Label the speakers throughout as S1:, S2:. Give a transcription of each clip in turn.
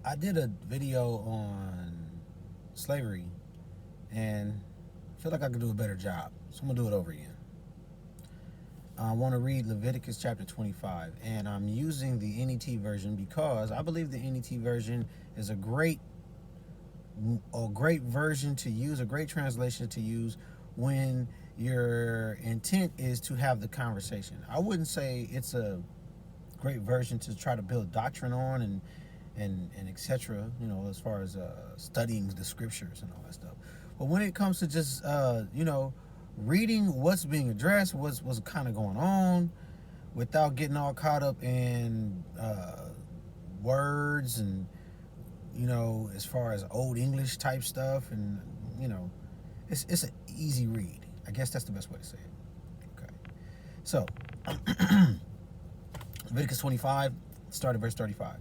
S1: I did a video on slavery and I feel like I could do a better job. So I'm going to do it over again. I want to read Leviticus chapter 25, and I'm using the NET version because I believe the NET version is a great version to use, a great translation to use when your intent is to have the conversation. I wouldn't say it's a great version to try to build doctrine on and etc. As far as studying the scriptures and all that stuff. But when it comes to just reading what's being addressed, what's kind of going on, without getting all caught up in words and as far as old English type stuff, and you know, it's an easy read. I guess that's the best way to say it. Okay, so Leviticus 25, start at verse 35.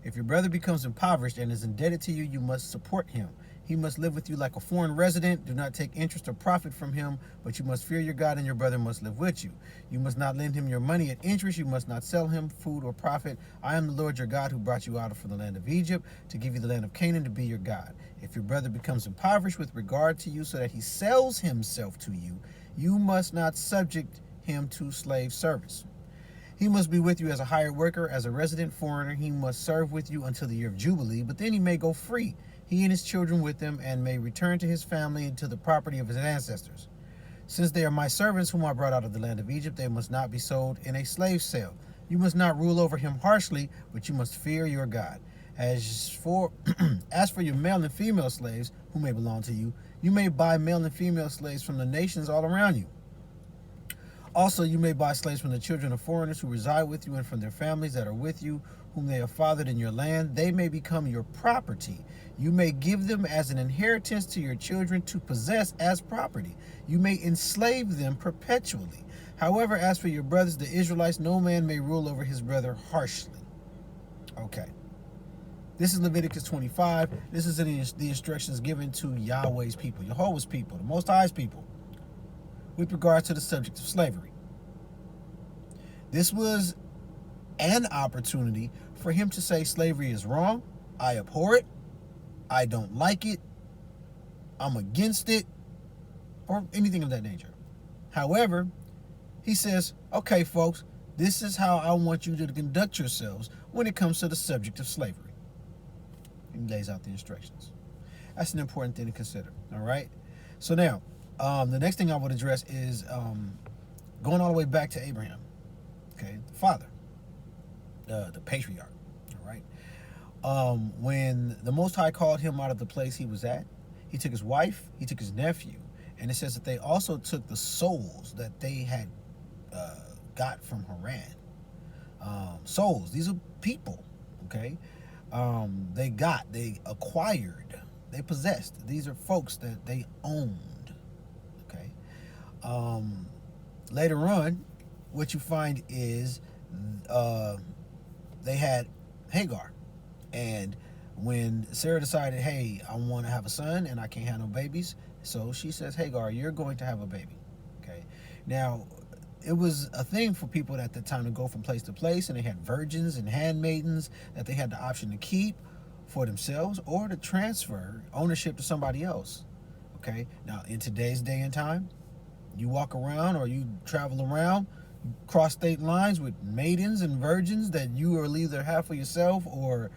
S1: If your brother becomes impoverished and is indebted to you, you must support him. He must live with you like a foreign resident. Do not take interest or profit from him, but you must fear your God, and your brother must live with you. You must not lend him your money at interest. You must not sell him food or profit. I am the Lord your God who brought you out from the land of Egypt to give you the land of Canaan to be your God. If your brother becomes impoverished with regard to you so that he sells himself to you, you must not subject him to slave service. He must be with you as a hired worker, as a resident foreigner. He must serve with you until the year of Jubilee, but then he may go free, he and his children with him, and may return to his family and to the property of his ancestors. Since they are my servants whom I brought out of the land of Egypt, they must not be sold in a slave sale. You must not rule over him harshly, but you must fear your God. As for as for your male and female slaves who may belong to you, you may buy male and female slaves from the nations all around you. Also, you may buy slaves from the children of foreigners who reside with you and from their families that are with you, whom they have fathered in your land. They may become your property. You may give them as an inheritance to your children to possess as property. You may enslave them perpetually. However, as for your brothers, the Israelites, no man may rule over his brother harshly. Okay. This is Leviticus 25. This is the instructions given to Yahweh's people, Jehovah's people, the Most High's people, with regards to the subject of slavery. This was an opportunity for him to say slavery is wrong, I abhor it, I don't like it, I'm against it, or anything of that nature. However, he says, okay, folks, this is how I want you to conduct yourselves when it comes to the subject of slavery. He lays out the instructions. That's an important thing to consider, all right? So now, the next thing I would address is going all the way back to Abraham, okay, the father, the patriarch, all right? When the Most High called him out of the place he was at, he took his wife, he took his nephew, and it says that they also took the souls that they had got from Haran. Souls, these are people, okay? They acquired, they possessed. These are folks that they owned, okay? Later on, what you find is they had Hagar. And when Sarah decided, hey, I want to have a son and I can't have no babies, so she says, Hagar, you're going to have a baby. Okay. Now, it was a thing for people at the time to go from place to place, and they had virgins and handmaidens that they had the option to keep for themselves or to transfer ownership to somebody else. Okay. Now, in today's day and time, you walk around or you travel around, you cross state lines with maidens and virgins that you will either have for yourself or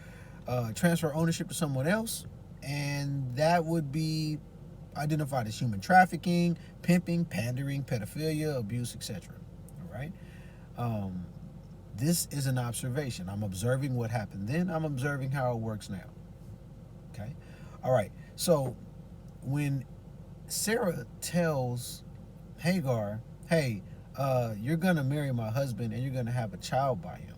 S1: transfer ownership to someone else, and that would be identified as human trafficking, pimping, pandering, pedophilia, abuse, etc. All right. This is an observation. I'm observing what happened then. I'm observing how it works now. Okay. All right. So when Sarah tells Hagar, hey, you're going to marry my husband and you're going to have a child by him,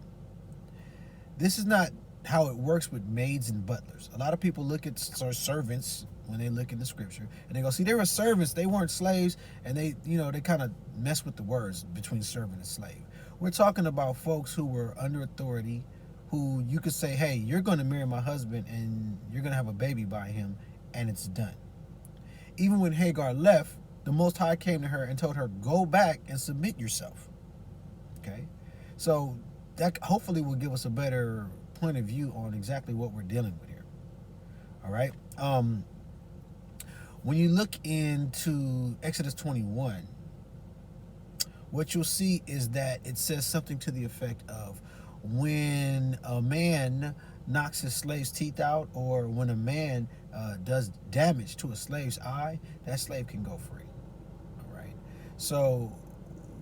S1: this is not how it works with maids and butlers. A lot of people look at servants when they look in the scripture and they go, see, they were servants, they weren't slaves, and they kind of mess with the words between servant and slave. We're talking about folks who were under authority, who you could say, hey, you're going to marry my husband and you're going to have a baby by him, and it's done. Even when Hagar left, the Most High came to her and told her, go back and submit yourself. Okay? So that hopefully will give us a better point of view on exactly what we're dealing with here. All right. When you look into Exodus 21, what you'll see is that it says something to the effect of when a man knocks his slave's teeth out, or when a man does damage to a slave's eye, that slave can go free. All right. So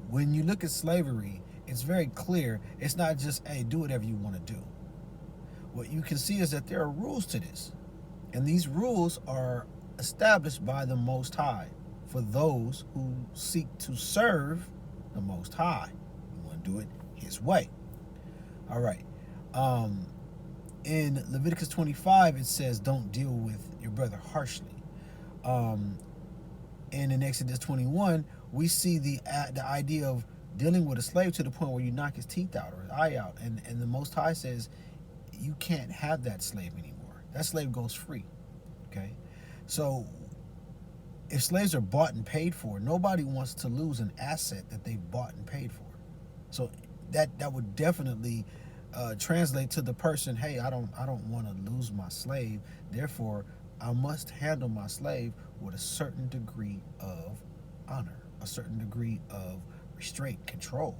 S1: when you look at slavery, it's very clear. It's not just, hey, do whatever you want to do. What you can see is that there are rules to this. And these rules are established by the Most High for those who seek to serve the Most High. You want to do it His way. All right. In Leviticus 25, it says, don't deal with your brother harshly. And in Exodus 21, we see the idea of dealing with a slave to the point where you knock his teeth out or his eye out. And the Most High says, you can't have that slave anymore. That slave goes free. Okay? So if slaves are bought and paid for, nobody wants to lose an asset that they've bought and paid for. So that would definitely translate to the person, hey, I don't want to lose my slave. Therefore, I must handle my slave with a certain degree of honor, a certain degree of restraint, control.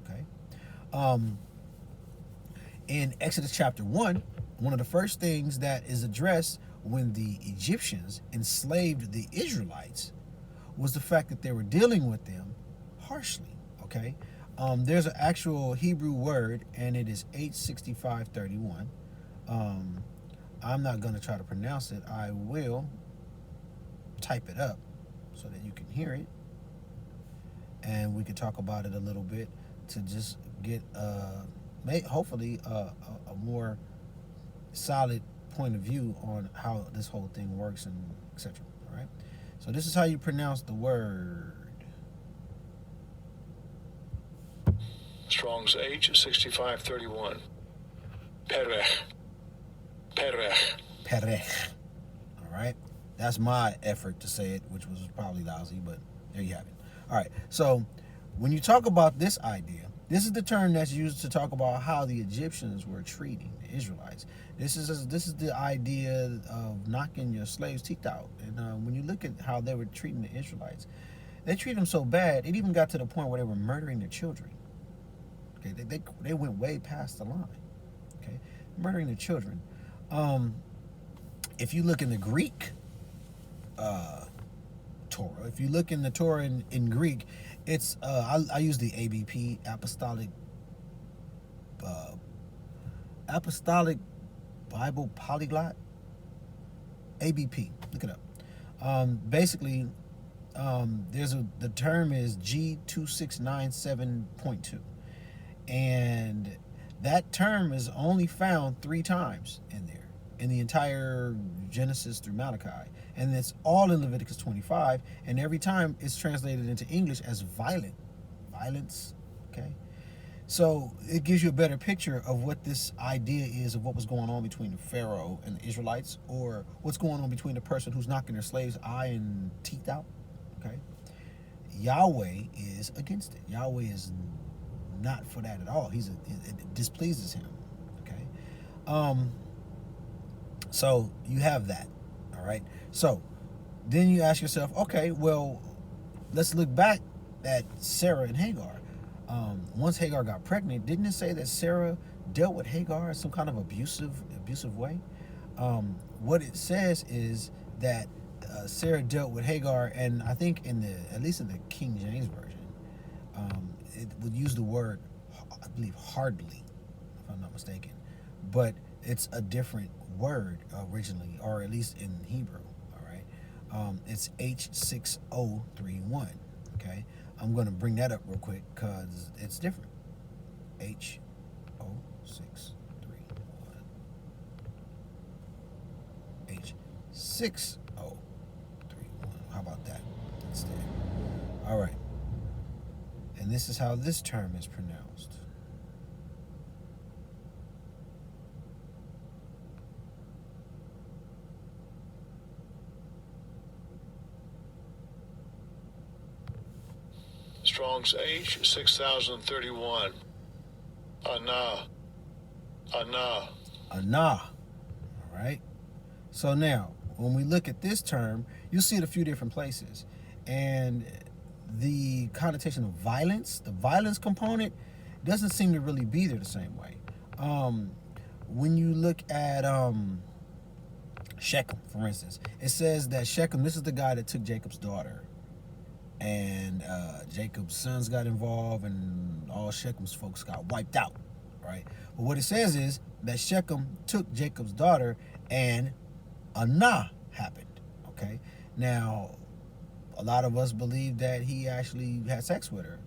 S1: Okay? In Exodus chapter 1, one of the first things that is addressed when the Egyptians enslaved the Israelites was the fact that they were dealing with them harshly. Okay? There's an actual Hebrew word, and it is H6531. I'm not going to try to pronounce it. I will type it up so that you can hear it, and we can talk about it a little bit to just get hopefully a more solid point of view on how this whole thing works and etc. All right. So this is how you pronounce the word.
S2: Strong's H6531. Perech.
S1: Perech. All right. That's my effort to say it, which was probably lousy, but there you have it. All right. So when you talk about this idea, this is the term that's used to talk about how the Egyptians were treating the Israelites. This is the idea of knocking your slaves' teeth out. And when you look at how they were treating the Israelites, they treated them so bad, it even got to the point where they were murdering their children. Okay, they went way past the line. Okay, murdering their children. If you look in the Greek Torah, if you look in the Torah in Greek, it's I use the ABP, Apostolic Bible Polyglot. ABP, look it up. Basically, the term is G2697.2, and that term is only found 3 times in there, in the entire Genesis through Malachi, and it's all in Leviticus 25, and every time it's translated into English as violence. Okay, so it gives you a better picture of what this idea is of what was going on between the Pharaoh and the Israelites, or what's going on between the person who's knocking their slave's eye and teeth out. Okay, Yahweh is against it. Yahweh is not for that at all. It displeases him. Okay, so you have that. All right. So then you ask yourself, okay, well, let's look back at Sarah and Hagar. Once Hagar got pregnant, didn't it say that Sarah dealt with Hagar in some kind of abusive way? What it says is that Sarah dealt with Hagar, and I think at least in the King James version, it would use the word, I believe, hardly, if I'm not mistaken, but it's a different word originally, or at least in Hebrew. All right, it's H6031. Okay, I'm going to bring that up real quick because it's different. H0631. H6031. How about that instead? All right. And this is how this term is pronounced.
S2: Strong's H6031. Anah. Anah.
S1: Anah. All right. So now, when we look at this term, you'll see it a few different places. And the connotation of violence, the violence component, doesn't seem to really be there the same way. When you look at Shechem, for instance, it says that Shechem, this is the guy that took Jacob's daughter. And Jacob's sons got involved, and all Shechem's folks got wiped out, right? But what it says is that Shechem took Jacob's daughter, and Anah happened, okay? Now, a lot of us believe that he actually had sex with her.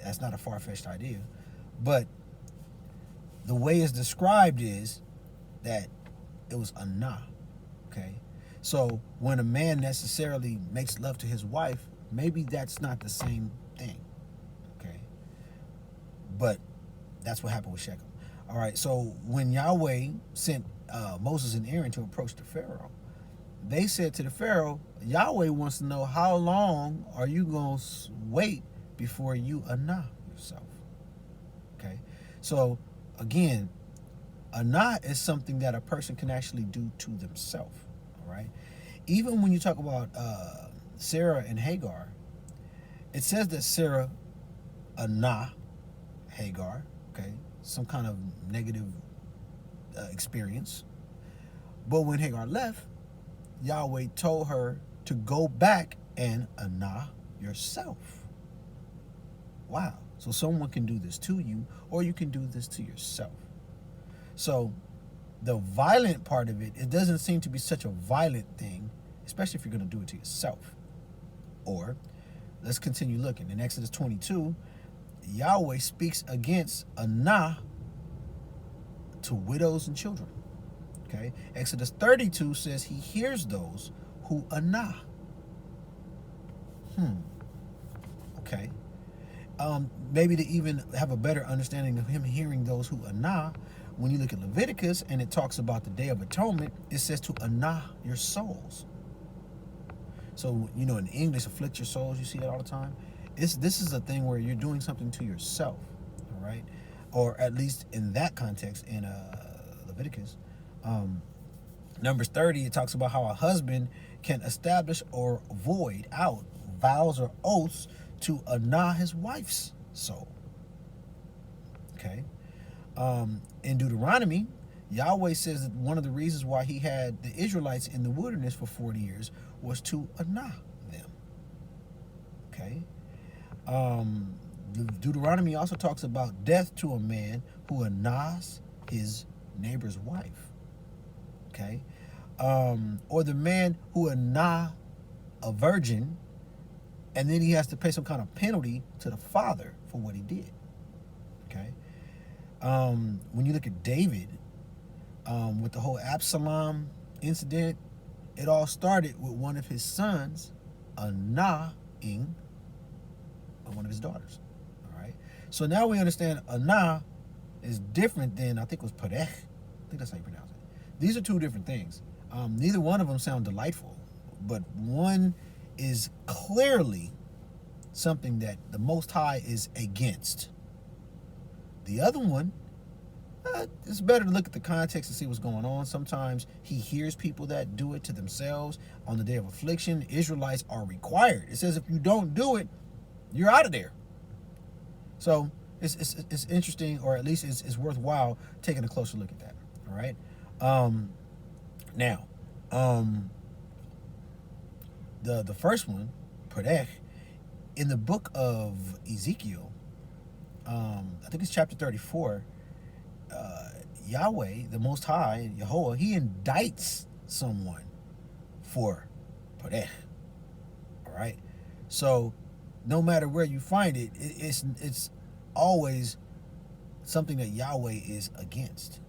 S1: That's not a far-fetched idea. But the way it's described is that it was Anah, okay? So when a man necessarily makes love to his wife, maybe that's not the same thing, okay? But that's what happened with Shechem. All right, so when Yahweh sent Moses and Aaron to approach the Pharaoh, they said to the Pharaoh, Yahweh wants to know, how long are you going to wait before you Anah yourself? Okay, so again, Anah is something that a person can actually do to themselves. All right, even when you talk about Sarah and Hagar, it says that Sarah Anah Hagar. Okay, some kind of negative experience. But when Hagar left, Yahweh told her to go back and Anah yourself. Wow. So someone can do this to you, or you can do this to yourself. So the violent part of it doesn't seem to be such a violent thing, especially if you're going to do it to yourself. Or let's continue looking. In Exodus 22, Yahweh speaks against Anah to widows and children. Okay, Exodus 32 says he hears those who Anah. Okay. Maybe to even have a better understanding of him hearing those who Anah, when you look at Leviticus and it talks about the Day of Atonement, it says to Anah your souls. So, you know, in English, afflict your souls, you see that all the time. This is a thing where you're doing something to yourself, all right? Or at least in that context in Leviticus. Numbers 30, it talks about how a husband can establish or void out vows or oaths to Anah his wife's soul. Okay. In Deuteronomy, Yahweh says that one of the reasons why he had the Israelites in the wilderness for 40 years was to Anah them. Okay. Deuteronomy also talks about death to a man who Anahs his neighbor's wife. Okay. Or the man who Anah a virgin, and then he has to pay some kind of penalty to the father for what he did. Okay. When you look at David, with the whole Absalom incident, it all started with one of his sons Anah-ing one of his daughters. All right. So now we understand Anah is different than, I think it was Perech. I think that's how you pronounce it. These are two different things. Neither one of them sound delightful, but one is clearly something that the Most High is against. The other one, it's better to look at the context and see what's going on. Sometimes he hears people that do it to themselves on the day of affliction. Israelites are required. It says if you don't do it, you're out of there. So it's interesting, or at least it's worthwhile taking a closer look at that. All right. Now, the first one, Perech, in the book of Ezekiel, I think it's chapter 34. Yahweh, the Most High, Yehovah, he indicts someone for Perech. All right. So no matter where you find it, it's always something that Yahweh is against,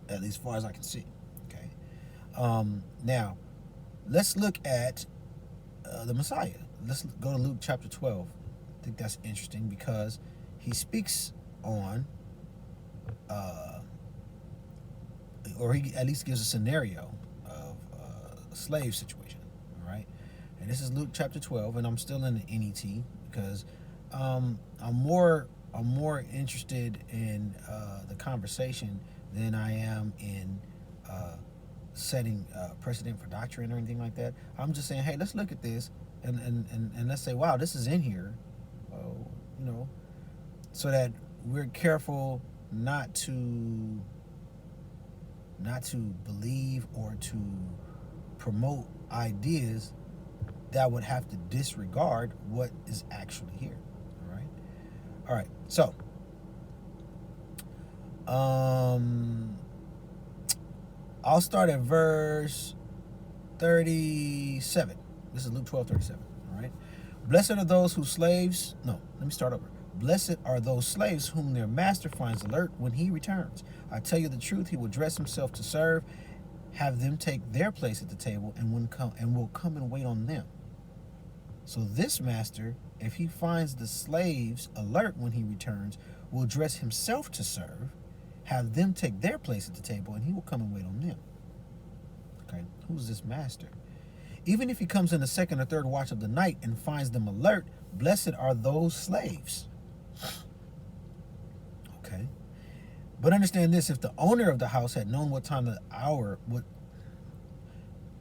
S1: at least as far as I can see. Okay. Now, let's look at the Messiah. Let's go to Luke chapter 12. I think that's interesting because he speaks on, or he at least gives a scenario of a slave situation. All right. And this is Luke chapter 12, and I'm still in the NET because I'm more I'm more interested in the conversation than I am in setting precedent for doctrine or anything like that. I'm just saying, hey, let's look at this and let's say, wow, this is in here, you know, so that we're careful not to believe or to promote ideas that would have to disregard what is actually here. All right. So, I'll start at verse 37. This is Luke 12:37. All right. Blessed are those whose slaves. No, let me start over. Blessed are those slaves whom their master finds alert when he returns. I tell you the truth, he will dress himself to serve, have them take their place at the table, and will come and wait on them. So this master, if he finds the slaves alert when he returns, will dress himself to serve, have them take their place at the table, and he will come and wait on them. Okay, who's this master? Even if he comes in the second or third watch of the night and finds them alert, blessed are those slaves. Okay. But understand this, if the owner of the house had known what time the hour would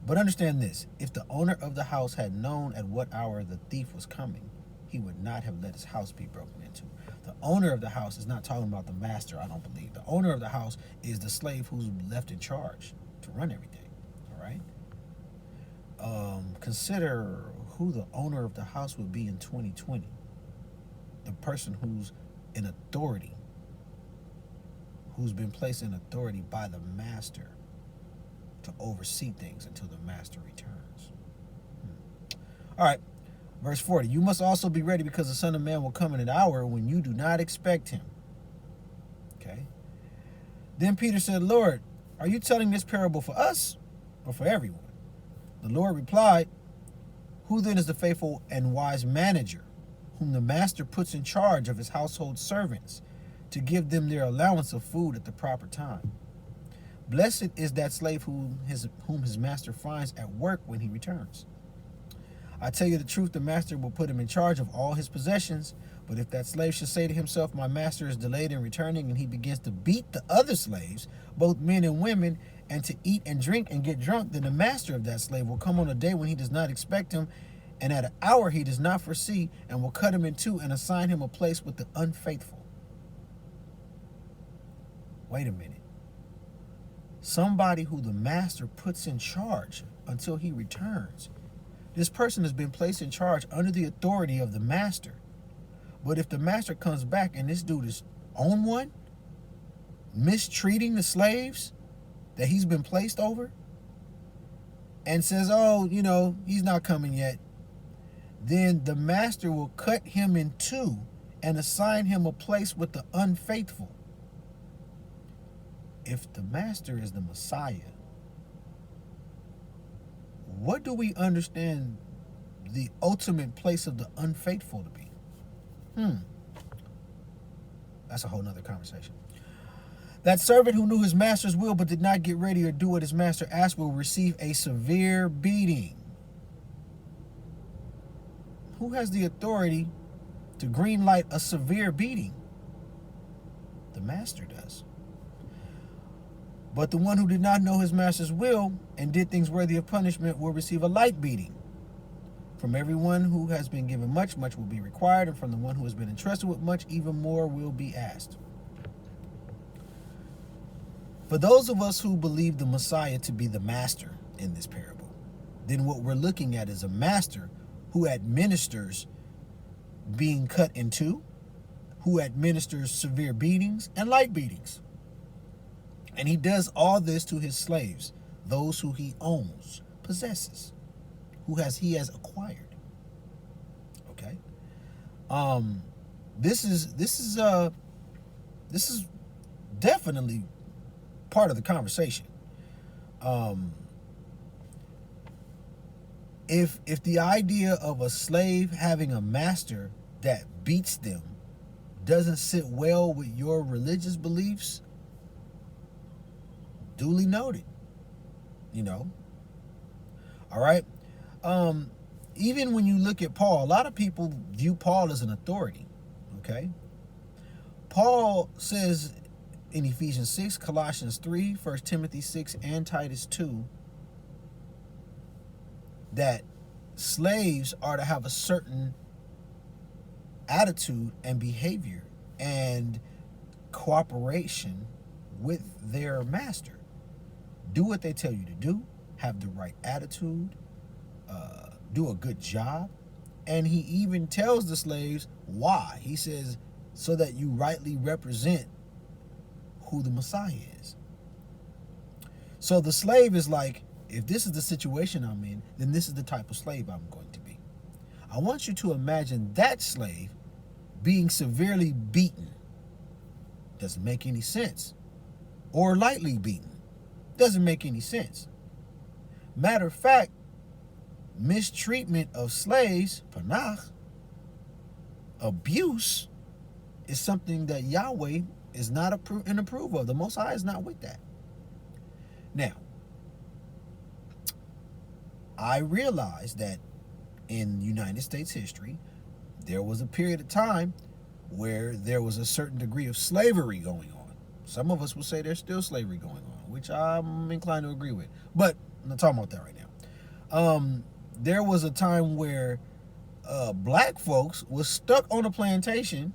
S1: But understand this, if the owner of the house had known at what hour the thief was coming, he would not have let his house be broken into. The owner of the house is not talking about the master, I don't believe. The owner of the house is the slave who's left in charge to run everything. All right? Consider who the owner of the house would be in 2020. The person who's in authority, who's been placed in authority by the master to oversee things until the master returns. All right, verse 40. You must also be ready because the Son of Man will come in an hour when you do not expect him. Okay. Then Peter said, Lord, are you telling this parable for us or for everyone? The Lord replied, who then is the faithful and wise manager whom the master puts in charge of his household servants to give them their allowance of food at the proper time? Blessed is that slave whom his master finds at work when he returns. I tell you the truth, the master will put him in charge of all his possessions. But if that slave should say to himself, my master is delayed in returning, and he begins to beat the other slaves, both men and women, and to eat and drink and get drunk, then the master of that slave will come on a day when he does not expect him, and at an hour he does not foresee, and will cut him in two and assign him a place with the unfaithful. Wait a minute. Somebody who the master puts in charge until he returns. This person has been placed in charge under the authority of the master. But if the master comes back and this dude is on one, mistreating the slaves that he's been placed over, and says, oh, he's not coming yet, then the master will cut him in two and assign him a place with the unfaithful. If the master is the Messiah, what do we understand the ultimate place of the unfaithful to be? That's a whole nother conversation. That servant who knew his master's will but did not get ready or do what his master asked will receive a severe beating. Who has the authority to greenlight a severe beating? The master does. But the one who did not know his master's will and did things worthy of punishment will receive a light beating. From everyone who has been given much, much will be required, and from the one who has been entrusted with much, even more will be asked. For those of us who believe the Messiah to be the master in this parable, then what we're looking at is a master who administers being cut in two, who administers severe beatings and light beatings. And he does all this to his slaves, those who he owns, possesses, he has acquired. Okay? This is definitely part of the conversation. If the idea of a slave having a master that beats them doesn't sit well with your religious beliefs, duly noted. All right. Even when you look at Paul, a lot of people view Paul as an authority. Okay. Paul says in Ephesians 6, Colossians 3, 1 Timothy 6, and Titus 2 that slaves are to have a certain attitude and behavior and cooperation with their master. Do what they tell you to do, have the right attitude, do a good job. And he even tells the slaves why. He says, so that you rightly represent who the Messiah is. So the slave is like, if this is the situation I'm in, then this is the type of slave I'm going to be. I want you to imagine that slave being severely beaten. Doesn't make any sense. Or lightly beaten. Doesn't make any sense. Matter of fact, mistreatment of slaves, panach, abuse, is something that Yahweh is not in approval of. The Most High is not with that. Now, I realize that in United States history, there was a period of time where there was a certain degree of slavery going on. Some of us will say there's still slavery going on, which I'm inclined to agree with. But I'm not talking about that right now. There was a time where black folks was stuck on a plantation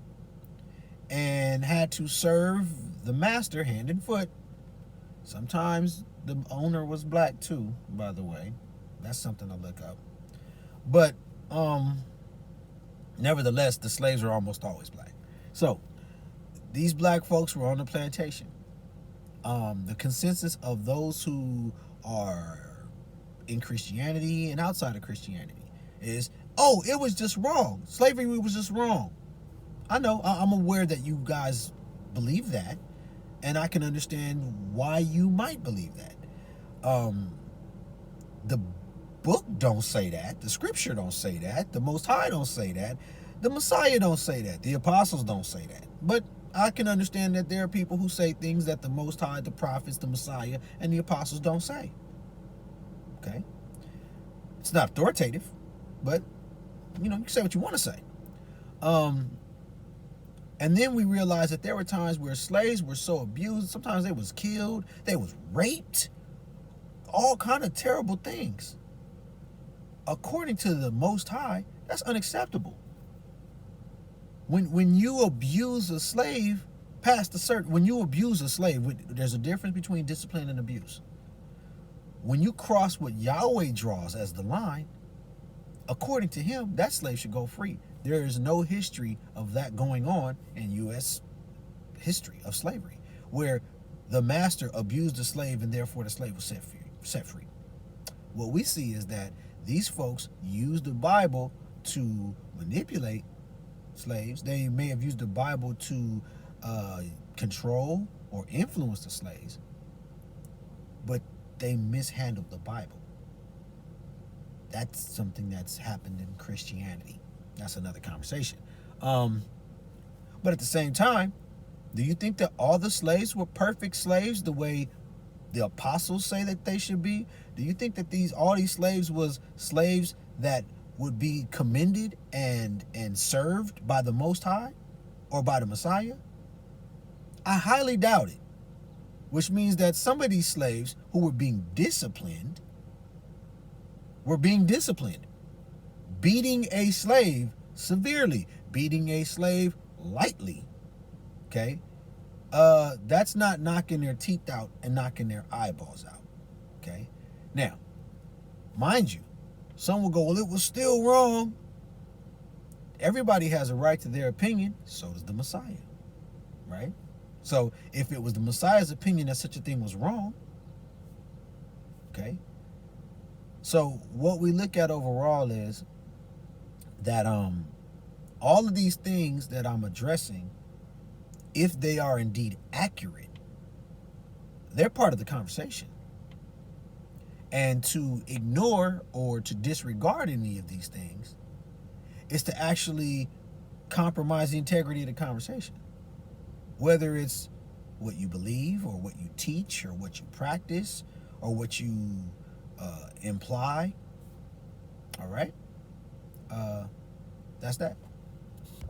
S1: and had to serve the master hand and foot. Sometimes the owner was black too, by the way. That's something to look up. But nevertheless, the slaves were almost always black. So these black folks were on the plantation. The consensus of those who are in Christianity and outside of Christianity is, oh, it was just wrong. Slavery was just wrong. I know, I'm aware that you guys believe that, and I can understand why you might believe that. The book don't say that. The scripture don't say that. The Most High don't say that. The Messiah don't say that. The apostles don't say that. But I can understand that there are people who say things that the Most High, the prophets, the Messiah, and the apostles don't say. Okay? It's not authoritative, but, you can say what you want to say. And then we realized that there were times where slaves were so abused. Sometimes they was killed. They was raped. All kind of terrible things. According to the Most High, that's unacceptable. When you abuse a slave past a certain, when you abuse a slave, there's a difference between discipline and abuse. When you cross what Yahweh draws as the line, according to him, that slave should go free. There is no history of that going on in U.S. history of slavery, where the master abused the slave and therefore the slave was set free. What we see is that these folks used the Bible to manipulate slaves. They may have used the Bible to control or influence the slaves, but they mishandled the Bible. That's something that's happened in Christianity. That's another conversation. But at the same time, do you think that all the slaves were perfect slaves the way the apostles say that they should be? Do you think that all these slaves was slaves that would be commended and served by the Most High or by the Messiah? I highly doubt it. Which means that some of these slaves who were being disciplined beating a slave severely, beating a slave lightly. Okay? That's not knocking their teeth out and knocking their eyeballs out. Okay? Now, mind you, some will go, well, it was still wrong. Everybody has a right to their opinion. So does the Messiah. Right? So if it was the Messiah's opinion that such a thing was wrong, okay? So what we look at overall is that all of these things that I'm addressing, if they are indeed accurate, they're part of the conversation. And to ignore or to disregard any of these things is to actually compromise the integrity of the conversation. Whether it's what you believe or what you teach or what you practice or what you imply. All right? That's that.